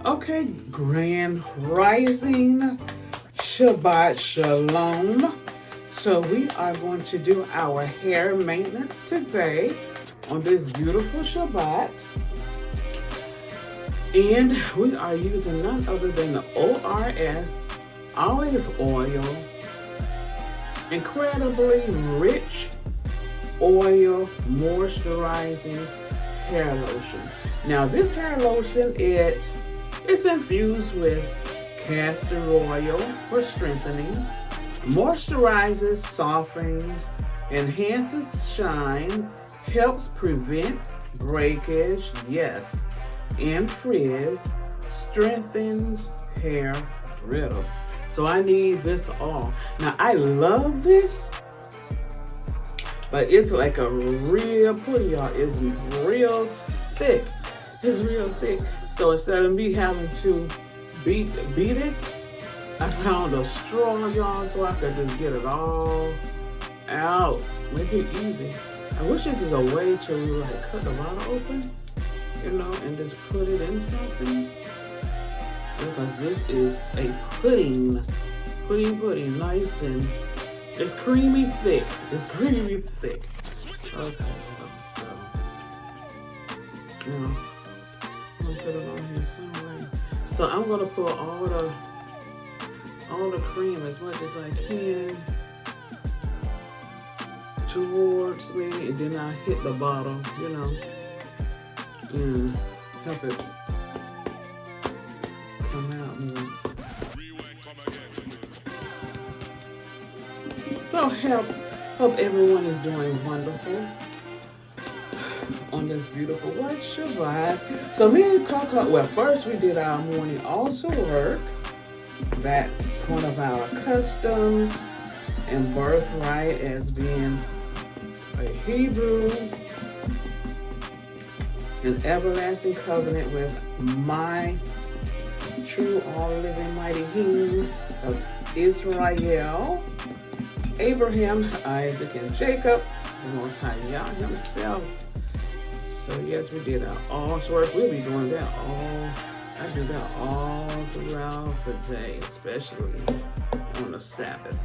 Okay, Grand Rising, Shabbat Shalom. So we are going to do our hair maintenance today on this beautiful Shabbat. And we are using none other than the ORS olive oil, incredibly rich oil moisturizing hair lotion. Now this hair lotion, it's infused with castor oil for strengthening, moisturizes, softens, enhances shine, helps prevent breakage, yes, and frizz, strengthens hair brittle. So I need this all. Now I love this, but it's like a real putty, y'all. It's real thick. It's real thick. So instead of me having to beat it, I found a straw, y'all, so I could just get it all out. Make it easy. I wish this is a way to like cut the bottle open, you know, and just put it in something. Because this is a pudding, nice and it's creamy thick. It's creamy thick. Okay, so you know, I'm gonna put it on here somewhere. So I'm gonna put all the cream as much as I can towards me, and then I hit the bottle, you know, and help it come out more. So hope everyone is doing wonderful on this beautiful white Shabbat. So me and Coco, well, first we did our morning altar work. That's one of our customs and birthright as being a Hebrew, an everlasting covenant with my true, all living, mighty King of Israel, Abraham, Isaac, and Jacob, the Most High Yah himself. So yes, we did our altar work. We'll be doing that I do that all throughout the day, especially on the Sabbath.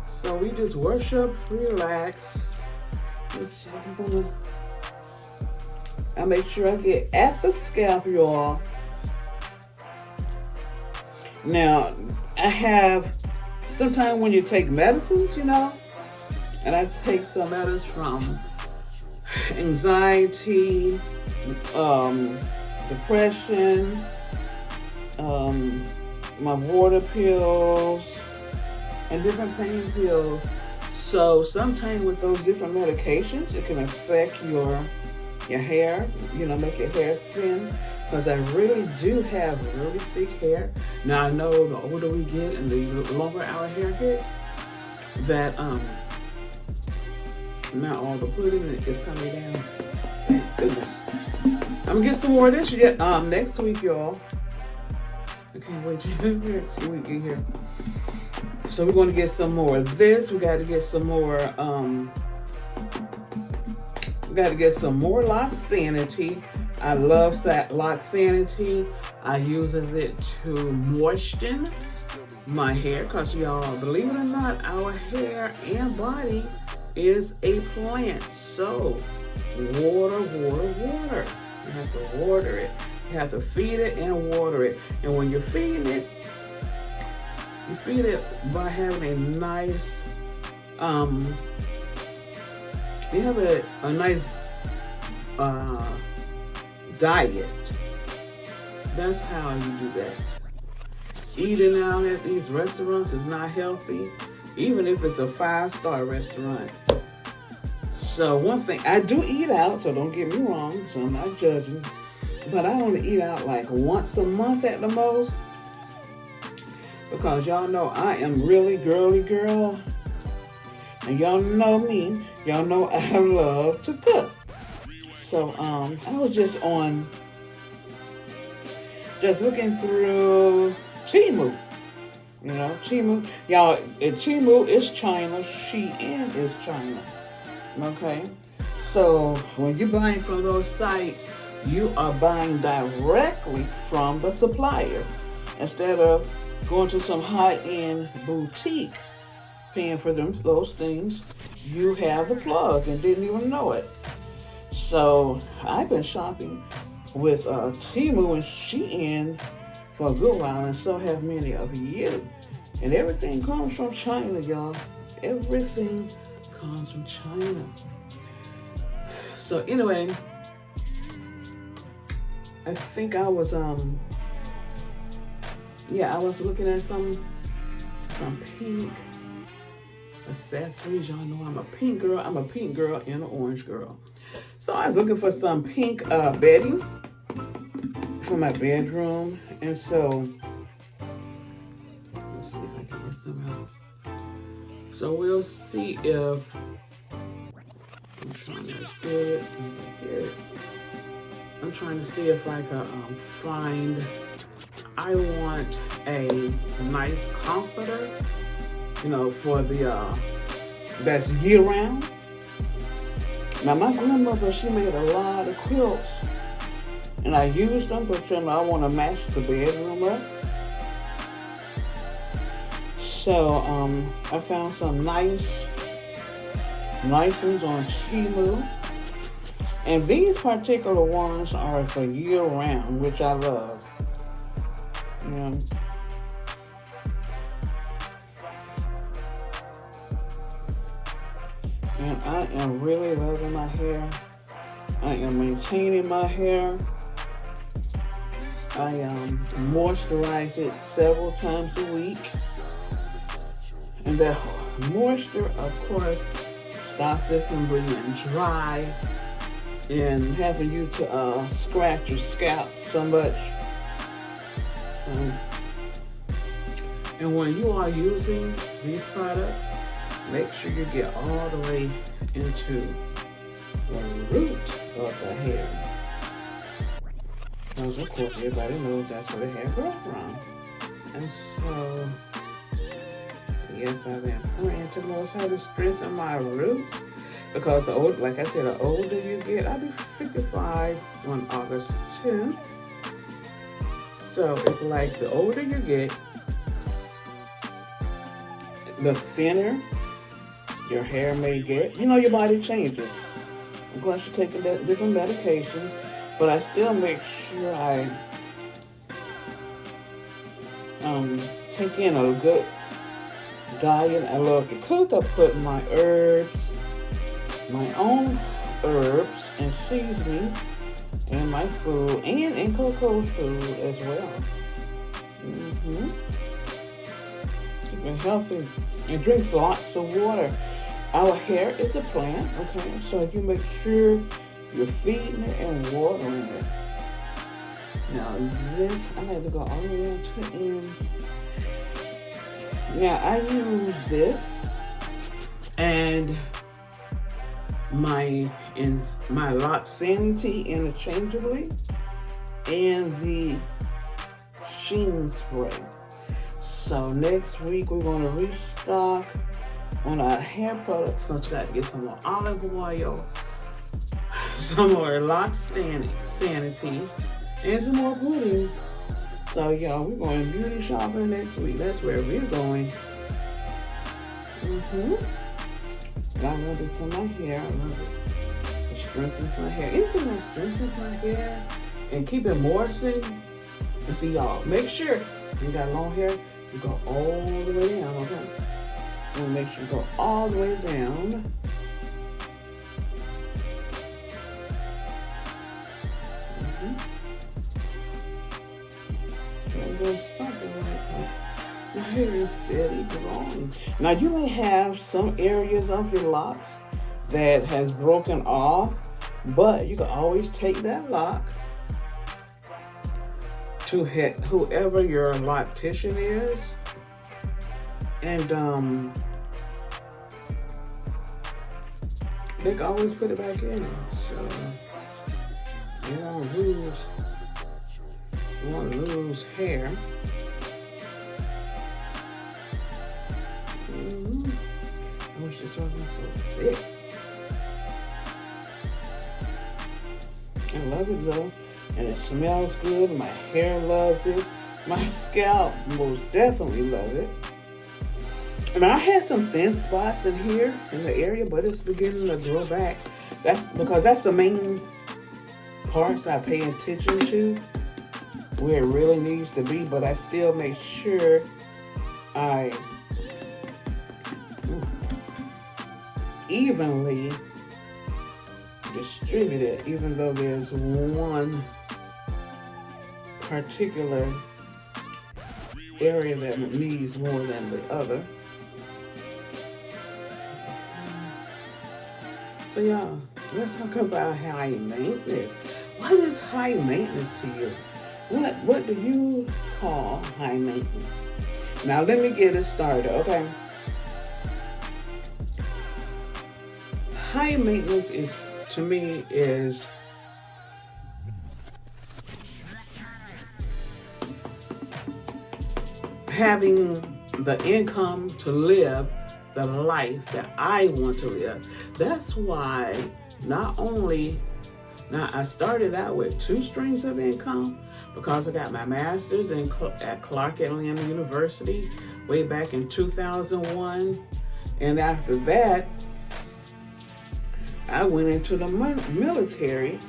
So we just worship, relax. I make sure I get at the scalp, y'all. Now, I have, sometimes when you take medicines, you know, and I take some medicines from anxiety, depression, my water pills, and different pain pills. So sometimes with those different medications, it can affect your hair, you know, make your hair thin. Because I really do have really thick hair. Now I know the older we get and the longer our hair gets, that not all the pudding is coming down. Thank goodness. I'm gonna get some more of this next week, y'all. I can't wait to next week get here. So we're gonna get some more of this. We got to get some more. We got to get some more Loxanity. I love Loxanity. I uses it to moisten my hair, because y'all, believe it or not, our hair and body is a plant. So water. You have to water it. You have to feed it and water it. And when you're feeding it, you feed it by having a nice, you have a nice diet. That's how you do that. Eating out at these restaurants is not healthy, even if it's a 5-star restaurant. So one thing, I do eat out, so don't get me wrong, so I'm not judging, but I only eat out like once a month at the most, because y'all know I am really girly girl, and y'all know me, y'all know I love to cook. So I was just looking through Temu. You know, Temu. Y'all, Temu is China. Shein is China. Okay? So when you're buying from those sites, you are buying directly from the supplier instead of going to some high-end boutique paying for those things. You have the plug and didn't even know it. So I've been shopping with Temu and Shein for a good while, and so have many of you. And everything comes from China, y'all. Everything comes from China. So anyway, I think I was I was looking at some pink accessories. Y'all know I'm a pink girl. I'm a pink girl and an orange girl. So I was looking for some pink bedding for my bedroom, and so let's see if I can get some out. So we'll see if I'm trying to get it. I'm trying to see if I can find. I want a nice comforter, for the that's year round. Now my grandmother, she made a lot of quilts, and I used them, but I want to match the bedroom up. So I found some nice ones on Temu. And these particular ones are for year round, which I love. And I am really loving my hair. I am maintaining my hair. I moisturize it several times a week. And that moisture, of course, stops it from being dry and having you to scratch your scalp so much. And when you are using these products, make sure you get all the way into the root of the hair. Because of course everybody knows that's where the hair grows from. And so, yes, I've been praying to Most High to strengthen my roots. Because like I said, the older you get, I'll be 55 on August 10th. So it's like the older you get, the thinner your hair may get. Your body changes. Of course, you're taking different medications, but I still make sure I take in a good diet. I love to cook. I put my own herbs and seasoning in my food and in Coco's food as well. Keep it healthy and drink lots of water. Our hair is a plant, okay? So if you make sure you're feeding it and watering it. Now this, I had to go all the way to the end. Now I use this and my Lot Sanity interchangeably and the Sheen spray. So next week we're going to restock on our hair products. Going to try to get some more olive oil, some more Lot Sanity, and some more pudding. So y'all, we're going beauty shopping next week. That's where we're going. I love this on my hair. I love it. It strengthens my hair. Anything that strengthens my hair and keep it moistening. And see y'all, make sure you got long hair, you go all the way down, okay? And make sure you go all the way down. And go something like that. My hair is steady growing. Now you may have some areas of your locks that has broken off, but you can always take that lock to whoever your loctician is, and they can always put it back in. So you won't lose hair. I wish this wasn't so thick. I love it though. And it smells good. My hair loves it. My scalp most definitely loves it. And I had some thin spots in here in the area, but it's beginning to grow back. That's because that's the main parts I pay attention to, where it really needs to be, but I still make sure I evenly distribute it, even though there's one particular area that needs more than the other. So y'all, let's talk about high maintenance. What is high maintenance to you? What do you call high maintenance? Now let me get it started, okay? High maintenance is, to me, is having the income to live the life that I want to live. That's why now I started out with 2 streams of income because I got my master's at Clark Atlanta University way back in 2001. And after that, I went into the military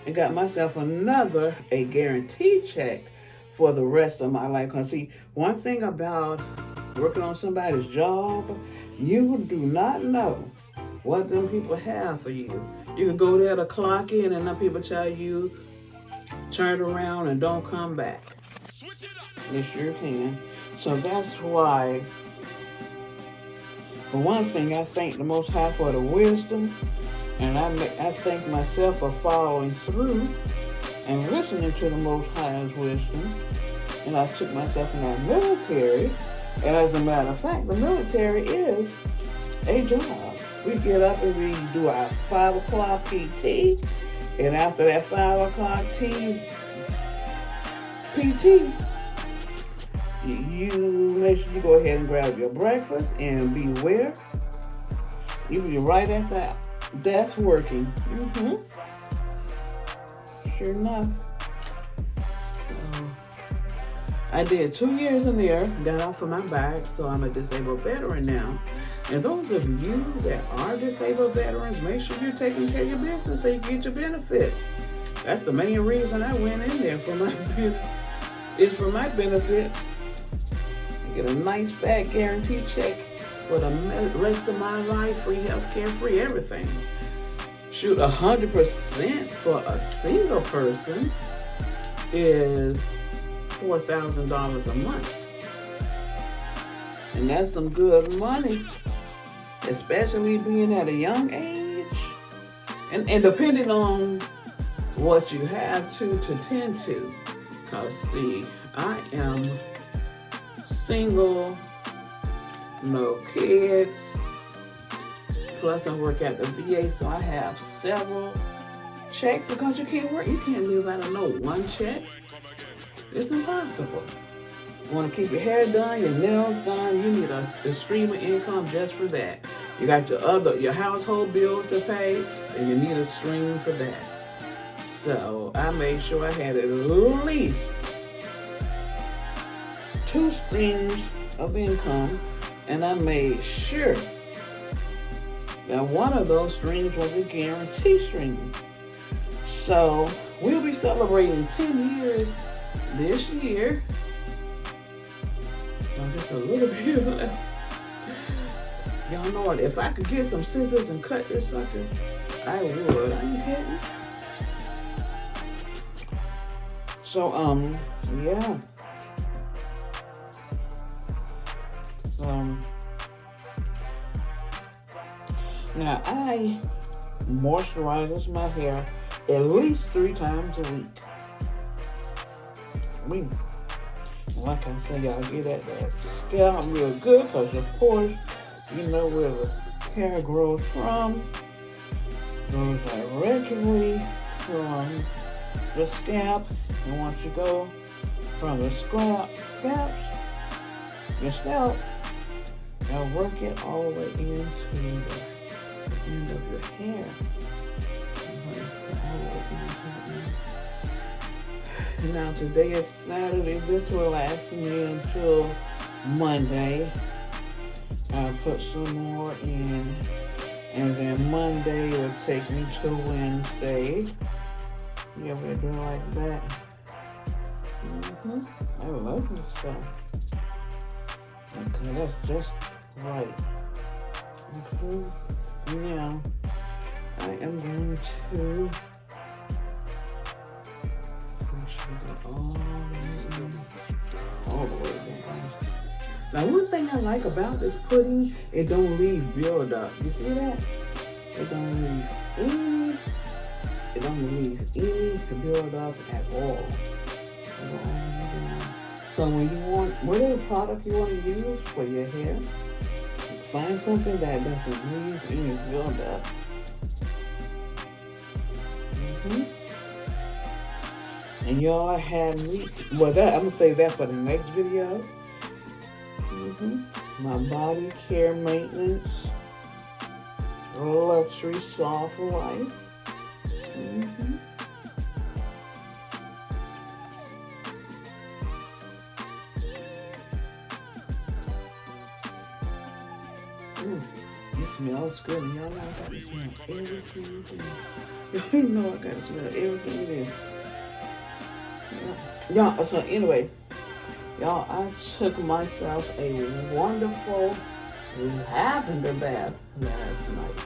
and got myself a guaranteed check for the rest of my life. Because see, one thing about working on somebody's job, you do not know what them people have for you. You can go there to clock in and them people tell you, turn around and don't come back. They sure can. So that's why, for one thing, I thank the Most High for the wisdom, and I thank myself for following through and listening to the Most High's wisdom. And I took myself in our military. And as a matter of fact, the military is a job. We get up and we do our 5 o'clock PT. And after that 5 o'clock PT, you make sure you go ahead and grab your breakfast and beware. You be right at that desk working. Sure enough. I did 2 years in there, got off of my back, so I'm a disabled veteran now. And those of you that are disabled veterans, make sure you're taking care of your business so you get your benefits. That's the main reason I went in there for my benefits. I get a nice fat guaranteed check for the rest of my life, free healthcare, free everything. Shoot, 100% for a single person is $4,000 a month. And that's some good money, especially being at a young age. And depending on what you have to tend to. Because see, I am single, no kids. Plus I work at the VA, so I have several checks because you can't live out of no one check. It's impossible. You want to keep your hair done, your nails done, you need a stream of income just for that. You got your household bills to pay, and you need a stream for that. So I made sure I had at least 2 streams of income, and I made sure that one of those streams was a guarantee stream. So we'll be celebrating 10 years this year. Just a little bit left. Y'all know what? If I could get some scissors and cut this sucker, I would. I ain't kidding. So, yeah. Now I moisturize my hair at least 3 times a week. Like I said, y'all get at that scalp real good, because of course, you know where the hair grows from. Goes directly from the scalp. And once you go from the your scalp, now work it all the way into the end of your hair. Now today is Saturday. This will last me until Monday. I'll put some more in, and then Monday will take me to Wednesday. Yeah, we're doing like that. I love this stuff. Okay, that's just right. Okay, now I am going to all the way down. Now, one thing I like about this pudding, it don't leave buildup. You see that? It don't leave any buildup at all. So when you want, whatever product you want to use for your hair, find something that doesn't leave any buildup. And y'all had me, well, that I'm gonna save that for the next video. My body care maintenance, luxury soft life. It smells good, and y'all know I gotta smell everything. Y'all know I gotta smell everything it is. Y'all, so anyway, y'all, I took myself a wonderful lavender bath last night,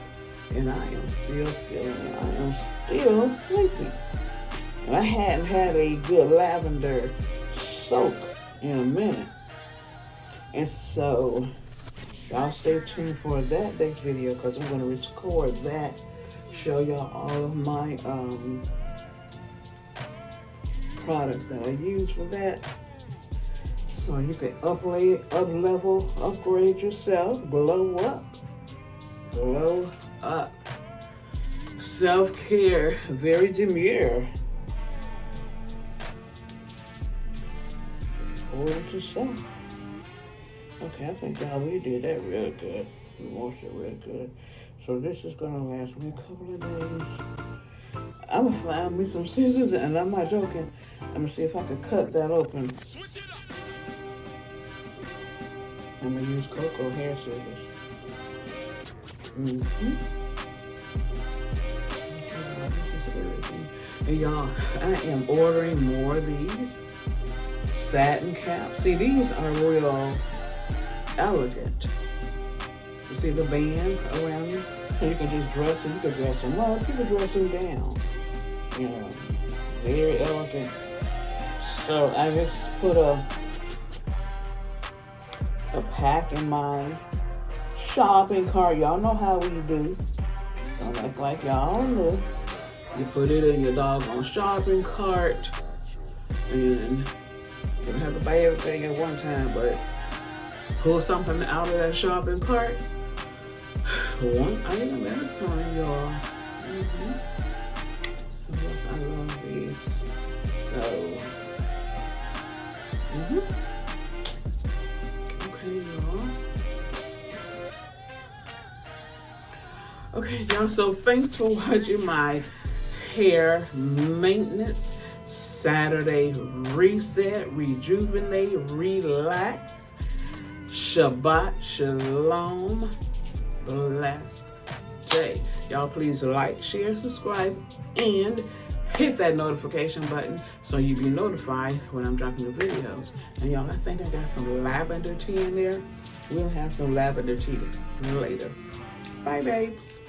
and I am still feeling it. I am still sleepy. And I hadn't had a good lavender soak in a minute. And so, y'all stay tuned for that next video, because I'm going to record that, show y'all all of my products that I use for that. So you can up-level, upgrade yourself, glow up. Self-care, very demure. According to some. Okay, I think y'all, we did that real good. We washed it real good. So this is gonna last me a couple of days. I'm gonna find me some scissors, and I'm not joking. I'm gonna see if I can cut that open. I'm gonna use cocoa hair scissors. And y'all, I am ordering more of these satin caps. See, these are real elegant. You see the band around them? So you can just dress them. You can dress them up. You can dress them down. You know, very elegant. So I just put a pack in my shopping cart. Y'all know how we do. Don't act like y'all don't know. You put it in your doggone shopping cart, and you don't have to buy everything at one time, but pull something out of that shopping cart, one item at a time, y'all. So yes, I love these. So, okay, y'all. Okay, y'all. So thanks for watching my hair maintenance Saturday reset, rejuvenate, relax, Shabbat, shalom, blessed day. Y'all please like, share, subscribe, and hit that notification button so you be notified when I'm dropping the videos. And y'all, I think I got some lavender tea in there. We'll have some lavender tea later. Bye, babes.